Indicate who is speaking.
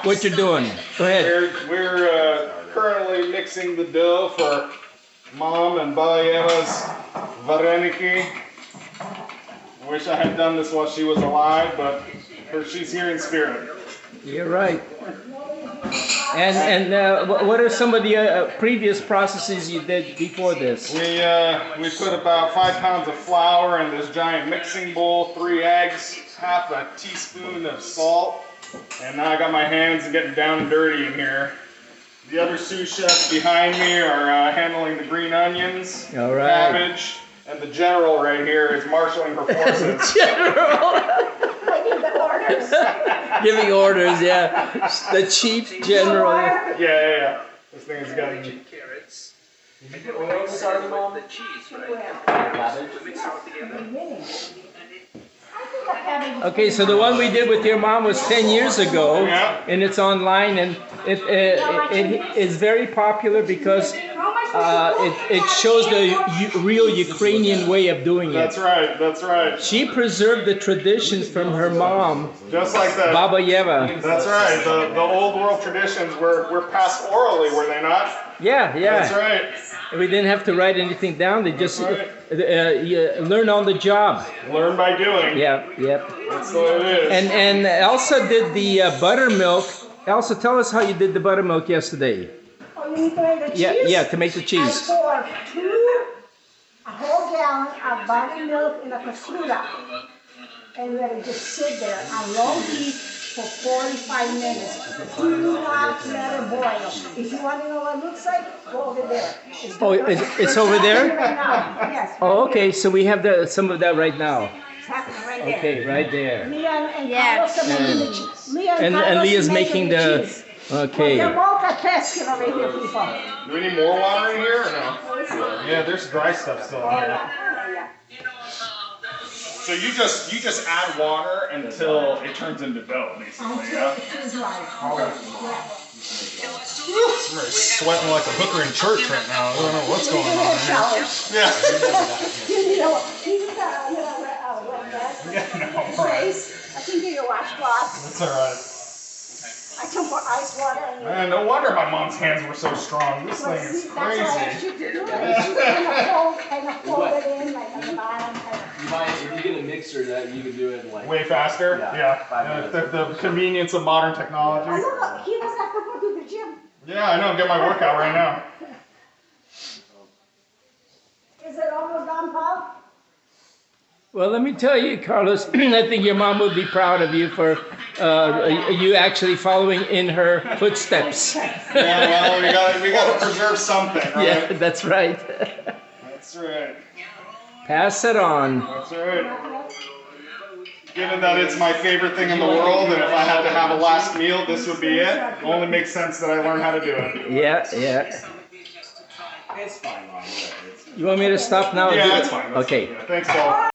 Speaker 1: what you're doing. Go ahead.
Speaker 2: We're currently mixing the dough for Mom and Balayeva's vareniki. Wish I had done this while she was alive, but she's here in spirit.
Speaker 1: You're right. And what are some of the previous processes you did before this?
Speaker 2: We put about 5 pounds of flour in this giant mixing bowl, 3 eggs, half a teaspoon of salt, and now I got my hands getting down and dirty in here. The other sous chefs behind me are handling the green onions, cabbage, and the general right here is marshaling her forces.
Speaker 1: General!
Speaker 3: Giving the orders.
Speaker 1: Giving orders, yeah. The chief general.
Speaker 2: Yeah. This thing is getting...
Speaker 4: Did you put oil starting on the cheese, right? Mix it all together.
Speaker 1: Okay, so the one we did with your mom was 10 years ago, and it's online, and it is very popular because it shows the real Ukrainian way of doing it.
Speaker 2: That's right.
Speaker 1: She preserved the traditions from her mom,
Speaker 2: just like that.
Speaker 1: Baba Yeva.
Speaker 2: That's right. The old world traditions were passed orally, were they not?
Speaker 1: Yeah.
Speaker 2: That's right.
Speaker 1: We didn't have to write anything down. They just learn on the job.
Speaker 2: Learn by doing.
Speaker 1: Yep.
Speaker 2: That's the way it is.
Speaker 1: And Elsa did the buttermilk. Elsa, tell us how you did the buttermilk yesterday.
Speaker 3: Oh, you need to make the cheese?
Speaker 1: Yeah, to make the cheese.
Speaker 3: I poured a whole gallon of buttermilk in a casura. And let it just sit there on low heat for 45 minutes. Do not let it boil. If you want to know what it looks like, go over there.
Speaker 1: It's over there?
Speaker 3: Right now. Yes.
Speaker 1: Oh, okay. So we have some of that right now.
Speaker 3: It's happening right there.
Speaker 1: Okay, right there.
Speaker 3: Leah and Carlos are making the cheese.
Speaker 1: And Leah's making the
Speaker 3: cheese.
Speaker 1: okay.
Speaker 3: They're multitasking over here, people.
Speaker 2: Do we need more water in here or no? Yeah, there's dry stuff still in here. So you just add water until it turns into dough, basically, yeah? I'm really sweating like a hooker in church right now. I don't know what's going on
Speaker 3: I think you can washcloth.
Speaker 2: That's alright.
Speaker 3: I can pour ice water in here.
Speaker 2: Man, no wonder my mom's hands were so strong. This thing is
Speaker 3: That's why I asked you
Speaker 2: crazy.
Speaker 3: to do it. And fold it in like on the bottom.
Speaker 4: If you get a mixer, that you can do it like
Speaker 2: Way faster?
Speaker 4: Yeah.
Speaker 2: The convenience of modern technology.
Speaker 3: I know, he doesn't have to go to the gym.
Speaker 2: Yeah, I know. Get my workout right now.
Speaker 3: Is it almost done, Paul?
Speaker 1: Well, let me tell you, Carlos, I think your mom would be proud of you for you actually following in her footsteps.
Speaker 2: Yeah, well, we gotta preserve something, right?
Speaker 1: Yeah, that's right.
Speaker 2: That's right.
Speaker 1: Pass it on.
Speaker 2: That's right. Given that it's my favorite thing in the world, and if I had to have a last meal, this would be it. It only makes sense that I learn how to do it.
Speaker 1: Yeah.
Speaker 4: it's fine, Mom.
Speaker 1: You want me to stop now?
Speaker 2: Yeah, that's fine.
Speaker 1: Okay.
Speaker 2: Thanks, Paul.